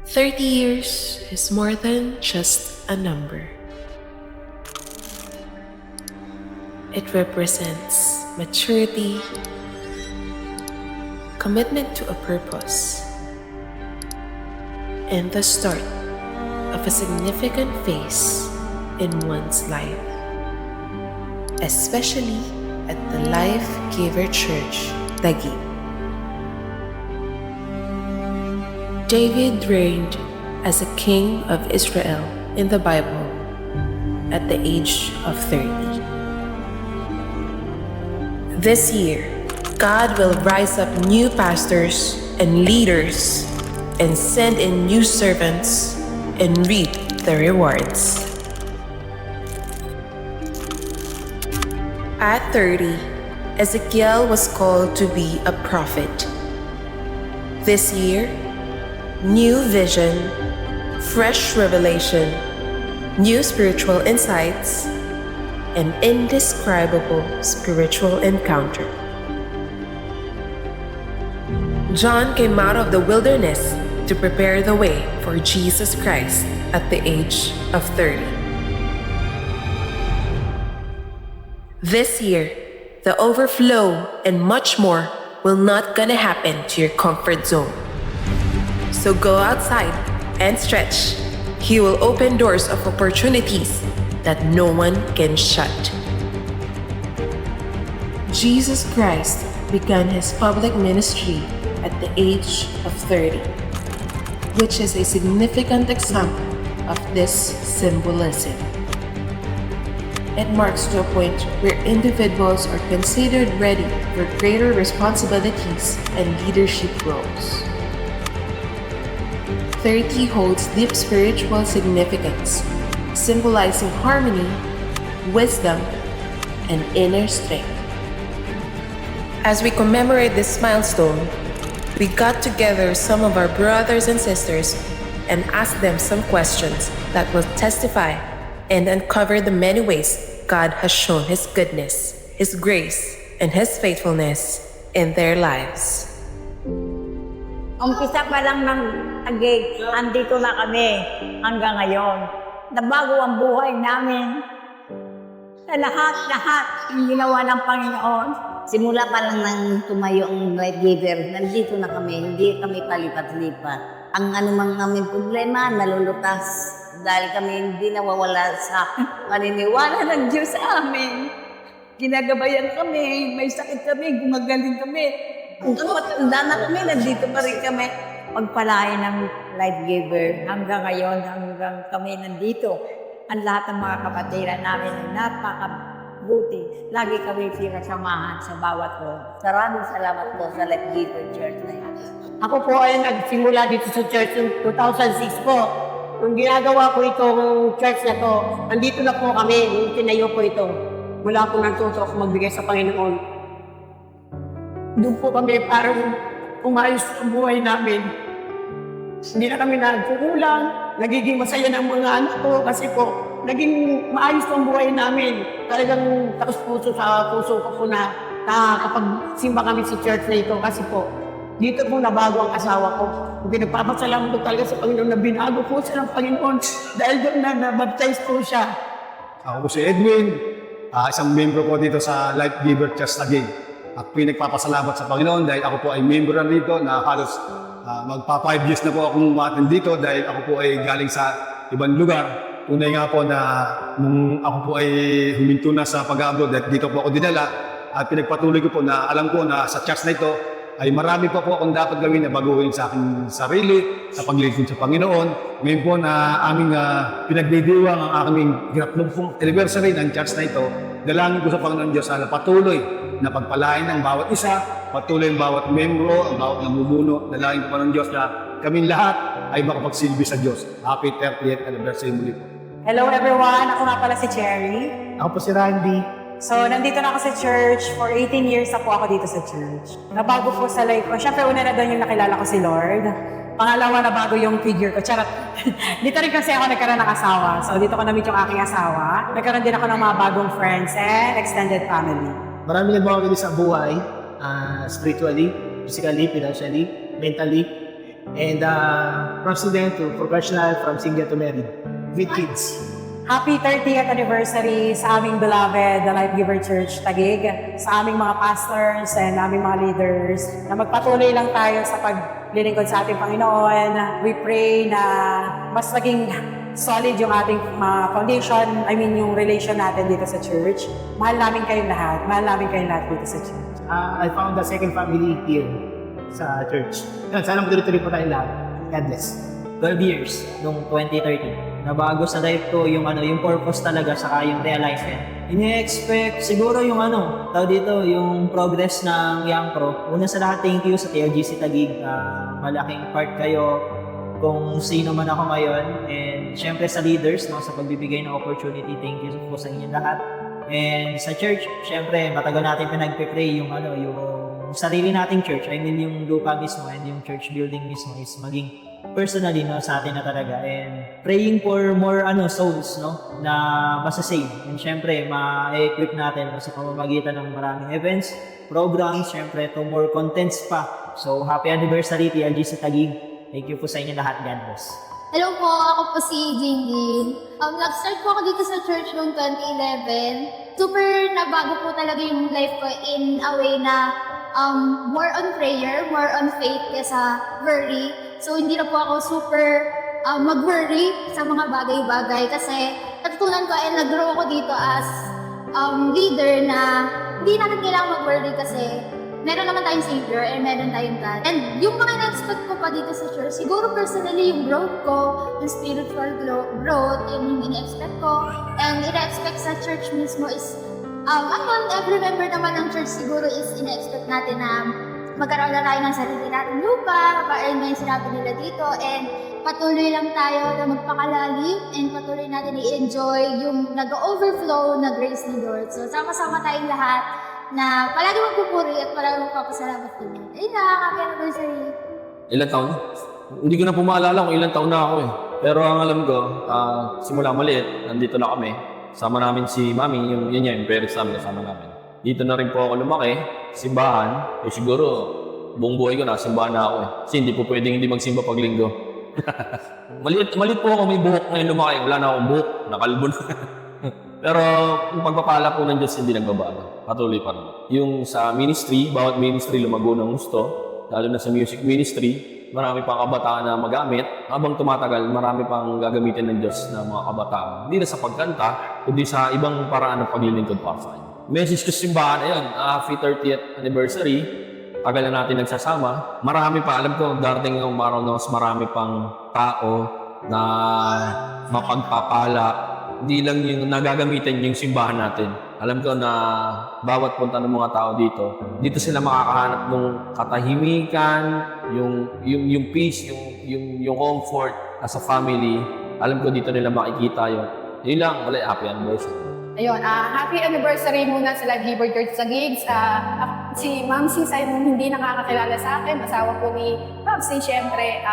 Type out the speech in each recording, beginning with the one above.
30 years is more than just a number. It represents maturity, commitment to a purpose, and the start of a significant phase in one's life, especially at the Life Giver Church, Taguig. David reigned as a king of Israel in the Bible at the age of 30. This year, God will rise up new pastors and leaders and send in new servants and reap the rewards. At 30, Ezekiel was called to be a prophet. This year, new vision, fresh revelation, new spiritual insights, and indescribable spiritual encounter. John came out of the wilderness to prepare the way for Jesus Christ at the age of 30. This year, the overflow and much more will not gonna happen to your comfort zone. So go outside and stretch. He will open doors of opportunities that no one can shut. Jesus Christ began his public ministry at the age of 30, which is a significant example of this symbolism. It marks to a point where individuals are considered ready for greater responsibilities and leadership roles. 30 holds deep spiritual significance, symbolizing harmony, wisdom, and inner strength. As we commemorate this milestone, we got together some of our brothers and sisters and asked them some questions that will testify and uncover the many ways God has shown His goodness, His grace, and His faithfulness in their lives. Umpisa pa lang ng Taguig, andito na kami hanggang ngayon. Nabago ang buhay namin. Sa lahat ang ginawa ng Panginoon. Simula pa lang nang tumayo ang Life Giver, nandito na kami, hindi kami palipat-lipat. Ang anumang aming problema, nalulutas. Dahil kami hindi nawawala sa paniniwala ng Diyos sa amin. Ginagabayan kami, may sakit kami, gumagaling kami. Hanggang matanda na kami, nandito pa rin kami. Pagpalain ng Life Giver hanggang ngayon, hanggang kami nandito. Ang lahat ng mga kapatiran namin ay napakabuti. Lagi kami pinasamahan sa bawat roon. Maraming salamat po sa Life Giver Church na yan. Ako po ay nagsimula dito sa church noong 2006 po. Nung ginagawa ko itong church na to, nandito na po kami, nung tinayo po ito. Mula po natuto ako magbigay sa Panginoon. Doon po kami parang umayos ang buhay namin. Hindi na kami nagkukulang, nagiging masaya ng mga anak ko kasi po, naging maayos ang buhay namin. Talagang taos puso sa puso ko po na kapag simba kami sa church na ito kasi po, dito po nabago ang asawa ko. Pinagpapasalamat ko talaga sa Panginoon na binago po siya ng Panginoon dahil doon na nabaptize po siya. Ako po si Edwin, isang membro po dito sa Life Giver Church Taguig. At pinagpapasalamat sa Panginoon dahil ako po ay membro na dito na halos magpa 5 years na po akong umattend dito dahil ako po ay galing sa ibang lugar. Tunay nga po na nung ako po ay huminto na sa pag-abroad at dito po ako dinala at pinagpatuloy ko po na alam ko na sa church na ito ay marami pa po akong dapat gawin na baguhin sa aking sarili, sa paglilingkod sa Panginoon. Ngayon po na aming pinagdidiwang ang aming 30th anniversary ng church na ito, dalangin ko sa Panginoon Diyos na patuloy na pagpalain ng bawat isa, patuloy ang bawat membro, ang bawat namumuno. Dalangin ko pa ng Diyos na kaming lahat ay makapagsilbi sa Diyos. Happy 30th anniversary muli po. Hello everyone! Ako nga pala si Cherry. Ako po si Randy. So, nandito na ako sa church. For 18 years na po ako dito sa church. Nabago po sa life ko. Siyempre, una na doon yung nakilala ko si Lord. Pangalawa, nabago yung figure ko. Charot. Dito rin kasi ako nagkaroon ng asawa. So, dito ko na-meet yung aking asawa. Nagkaroon din ako ng mga bagong friends and extended family. Marami nagbago din sa buhay, spiritually, physically, financially, mentally. And from student to professional, from single to married, with kids. Happy 30th anniversary sa aming beloved, the Life Giver Church Taguig, sa aming mga pastors and aming mga leaders, na magpatuloy lang tayo sa paglilingkod sa ating Panginoon. We pray na mas maging solid yung ating foundation, yung relation natin dito sa church. Mahal namin kayong lahat. Mahal namin kayong lahat dito sa church. I found the second family here sa church. Yan, sana magtuloy-tuloy po tayo lahat. God bless. 12 years nung 2013. Nabago sa life ko yung purpose talaga saka yung realignment. Ini-expect siguro yung yung progress ng Young Pro. Una sa lahat, thank you sa TRGC Taguig. Malaking part kayo kung sino man ako ngayon. And syempre sa leaders, sa pagbibigay ng opportunity, thank you po sa inyo lahat. And sa church, syempre matagal natin pinagpe-pray yung sarili nating church. Yung lupa mismo and yung church building mismo is maging personally sa atin na talaga, and praying for more souls na masasave, and syempre ma-equip natin sa pamamagitan ng maraming events, programs, syempre to more contents pa. So happy anniversary TRGC Taguig. Thank you po sa inyo lahat. God bless. Hello po, ako po si Jingjing. Nag-start po ako dito sa church noong 2011. Super nabago po talaga yung life ko in a way na more on prayer, more on faith kesa worry. So hindi na po ako super mag-worry sa mga bagay-bagay kasi natutunan ko and nag-grow ako dito as leader na hindi natin kailangan mag-worry kasi meron naman tayong Savior and meron tayong God. And yung mga na-expect ko pa dito sa church, siguro personally yung growth ko, yung spiritual growth, yung ina-expect ko, and ina-expect sa church mismo is every member naman ng church siguro is ina-expect natin na magkaroon na tayo ng sarili natin lupa, ayun nga yung sinabi nila dito, and patuloy lang tayo na magpakalalim and patuloy natin i-enjoy yung nag-overflow na grace ni Lord. So sama-sama tayong lahat na palagi magpupuri at palagi magpapasalamat din. Ayun na, happy anniversary. Ilang taon na? Hindi ko na po maalala kung ilang taon na ako eh. Pero ang alam ko, simula maliit, nandito na kami. Sama namin si Mami, yung parents namin kasama namin. Dito na rin po ako lumaki, simbahan. Siguro, buong buhay ko na, simbahan na ako eh. Kasi hindi po pwedeng hindi magsimba pag linggo. Maliit po ako, may buhok ngayon lumaki. Wala na akong buhok, nakalbo na. Pero yung pagpapala po ng Diyos hindi nagbabago. Patuloy pa rin. Yung sa ministry, bawat ministry lumago ng gusto, lalo na sa music ministry, marami pang kabataan na magamit. Habang tumatagal, marami pang gagamitin ng Diyos na mga kabataan. Hindi na sa pagkanta, kundi sa ibang paraan ng paglilingkod para sa kanya. Message ko sa simbahan, ayun, happy 30th anniversary. Tagal na natin nagsasama. Marami pa, alam ko, darating ng araw na mas marami pang tao na mapagpapala. Hindi lang yung nagagamitin yung simbahan natin. Alam ko na bawat punta ng mga tao dito sila makakahanap ng katahimikan, yung peace, yung comfort as a family. Alam ko dito nila makikita yun. Yun lang, wala, happy anniversary. Ayun, happy anniversary muna sa Life Giver Church Taguig. Si Ma'am Sis ay hindi nakakakilala sa akin, asawa po ni Babsi, syempre.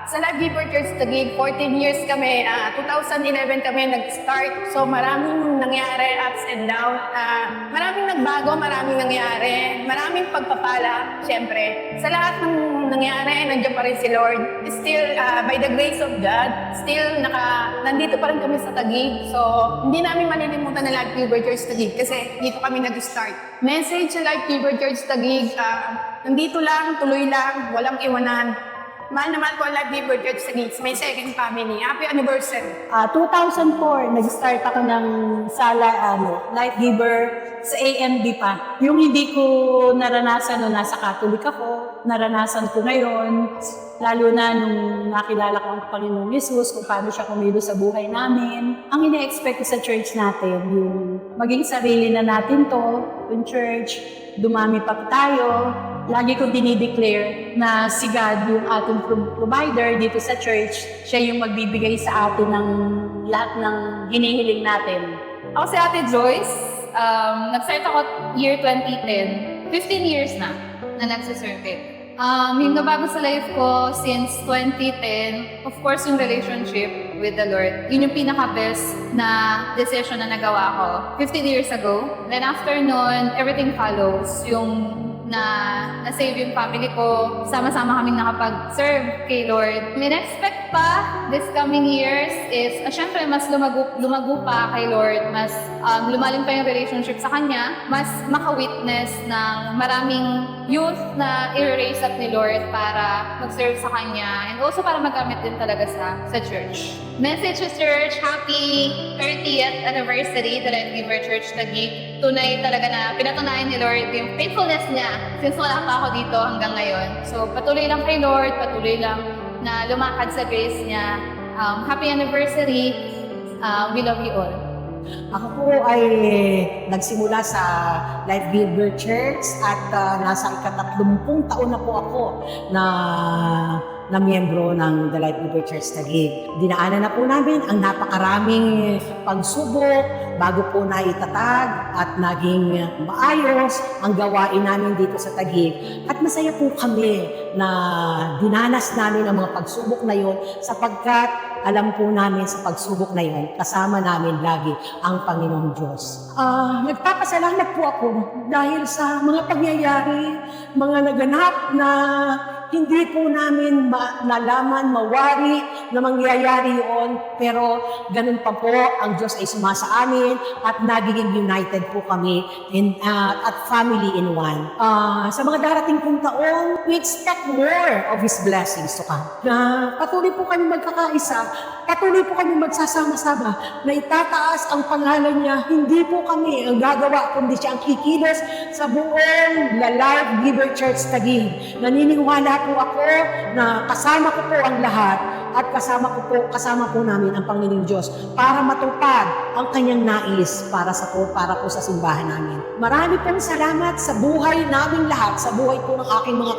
Sa Life Giver Church Taguig, 14 years kami, 2011 kami nag-start. So maraming nangyari, ups and down. Maraming nagbago, maraming nangyari, maraming pagpapala, syempre. Sa lahat ng nangyari, nandiyan pa rin si Lord. Still, by the grace of God, still nandito pa rin kami sa Taguig. So hindi namin malilimutan na Life Giver Church Taguig kasi dito kami nag-start. Message sa Life Giver Church Taguig, nandito lang, tuloy lang, walang iwanan. Mahal naman po ang Life Giver Church Taguig, may second family. Happy anniversary! 2004, nag-start ako ng Life Giver sa AMD pa. Yung hindi ko naranasan nung nasa Catholic ako, naranasan ko ngayon, lalo na nung nakilala ko ang Panginoong Jesus, kung paano siya kumilos sa buhay namin. Ang ine-expect ko sa church natin, yung maging sarili na natin to, yung church, dumami pa tayo. Lagi ko dinideclare na si God yung ating provider dito sa church. Siya yung magbibigay sa atin ng lahat ng hinihiling natin. Ako si Ate Joyce. Nag-start ako year 2010. 15 years na nagsiserve. Yung nabago sa life ko since 2010, of course, yung relationship with the Lord. Yun yung pinaka-best na decision na nagawa ko 15 years ago. Then after nun, everything follows. Yung na-save yung family ko. Sama-sama kaming nakapag-serve kay Lord. Minexpect pa this coming years is, syempre, mas lumago pa kay Lord, mas lumalim pa yung relationship sa Kanya, mas maka-witness ng maraming youth na i-raise up ni Lord para mag-serve sa Kanya and also para magamit din talaga sa church. Message to church, happy 30th anniversary, the Life Giver Church Taguig. Tunay talaga na pinatunayan ni Lord yung faithfulness niya since wala pa ako dito hanggang ngayon. So patuloy lang kay Lord, patuloy lang na lumakad sa grace niya. Happy anniversary. We love you all. Ako po ay nagsimula sa Life Giver Church at nasa ika-30 taon na po ako na miyembro ng The Life Giver Church Taguig. Dinaanan na po namin ang napakaraming pagsubok bago po naitatag at naging maayos ang gawain namin dito sa Taguig. At masaya po kami na dinanas namin ang mga pagsubok na yon sapagkat alam po namin sa pagsubok na yon, kasama namin lagi ang Panginoong Diyos. Nagpapasalamat po ako dahil sa mga pangyayari, mga naganap na hindi po namin nalaman, mawari na mangyayari yun. Pero ganun pa po, ang Diyos ay sumasa amin at nagiging united po kami at family in one. Sa mga darating pong taon, we expect more of His blessings to come. Na patuloy po kami magkakaisa, patuloy po kami magsasama-sama, na itataas ang pangalan niya. Hindi po kami ang gagawa, kundi siya ang kikilos sa buong The Life Giver Church Taguig. Naniniwala po ako na kasama ko po ang lahat at kasama po namin ang Panginoong Diyos para matupad ang kanyang nais para po sa simbahan namin. Marami pong salamat sa buhay namin lahat, sa buhay po ng aking mga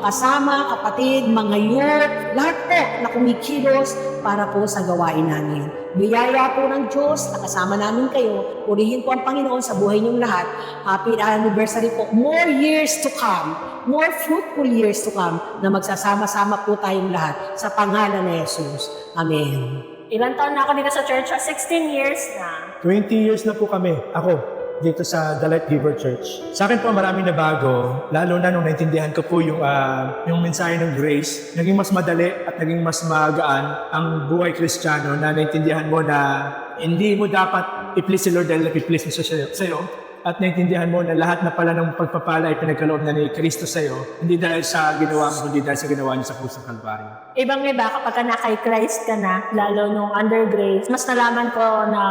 kasama, kapatid, mga youth, lahat po na kumikilos para po sa gawain namin. Biyaya po ng Diyos na kasama namin kayo. Purihin po ang Panginoon sa buhay niyong lahat. Happy anniversary po. More years to come. More fruitful years to come na magsasama-sama po tayong lahat sa pangalan ni Jesus. Amen. Ilang taon na ako dito sa church? 16 years na. 20 years na po kami, ako, dito sa The Life Giver Church. Sa akin po maraming nabago, lalo na nung naintindihan ko po yung mensahe ng grace. Naging mas madali at naging mas magaan ang buhay Kristiyano na naintindihan mo na hindi mo dapat i-please si Lord dahil i-please mo siya sa'yo. At naintindihan mo na lahat na pala ng pagpapala ay pinagkaloob na ni Kristo sa'yo, hindi dahil sa ginawa mo, hindi dahil sa ginawa niya sa pusang Kalbaryo. Ibang-iba kapag naka Christ ka na, lalo nung under grace, mas nalaman ko na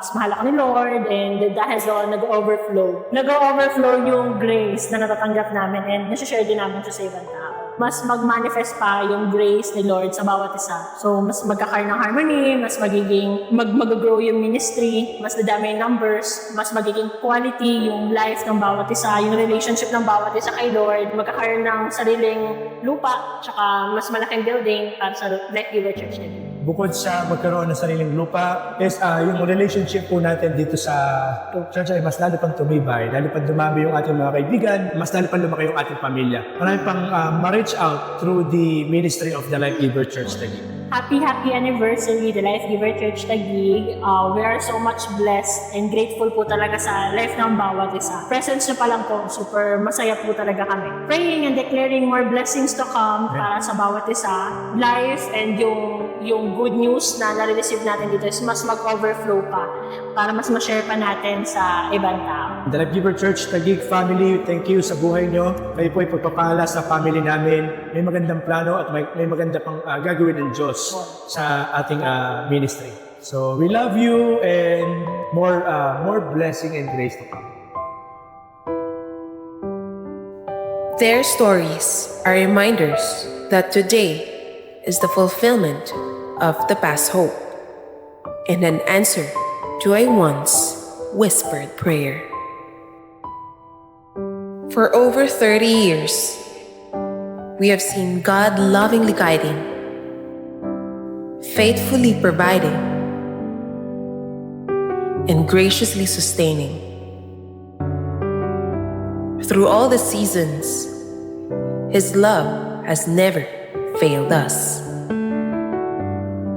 mas mahal ako ni Lord and dahil doon nag-overflow. Nag-overflow yung grace na natatanggap namin and nasi-share din namin sa ibang tao. Mas mag-manifest pa yung grace ni Lord sa bawat isa. So, mas magkakaroon ng harmony, mas magiging, mag-grow yung ministry, mas dadami yung numbers, mas magiging quality yung life ng bawat isa, yung relationship ng bawat isa kay Lord, magkakaroon ng sariling lupa, tsaka mas malaking building para sa Life Giver Church nila. Bukod sa magkaroon ng sariling lupa, yung relationship po natin dito sa church ay mas lalo pang tumibay, lalo pang dumami yung ating mga kaibigan, mas lalo pang lumaki yung ating pamilya. Marami pang ma-reach out through the ministry of the Life Giver Church Taguig. Happy anniversary, the Life Giver Church Taguig. We are so much blessed and grateful po talaga sa life ng bawat isa. Presence nyo pa lang po, super masaya po talaga kami. Praying and declaring more blessings to come para sa bawat isa. Life and yung good news na nare-receive natin dito is mas mag-overflow pa para mas ma-share pa natin sa ibang tao. The Life Giver Church Taguig family, thank you sa buhay nyo. Kayo po ay pagpapala sa family namin. May magandang plano at may maganda pang gagawin ng Diyos sa ating ministry. So we love you and more blessing and grace to come. Their stories are reminders that today is the fulfillment of the past hope and an answer to a once whispered prayer. For over 30 years, we have seen God lovingly guiding, faithfully providing, and graciously sustaining. Through all the seasons, His love has never failed us.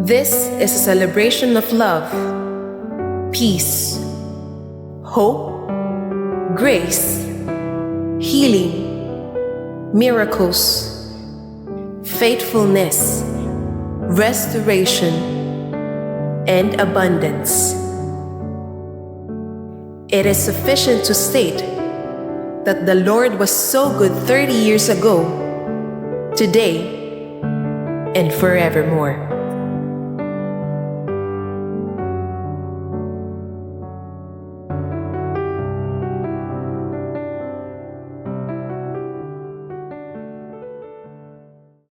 This is a celebration of love, peace, hope, grace, healing, miracles, faithfulness, restoration, and abundance. It is sufficient to state that the Lord was so good 30 years ago, today, and forevermore.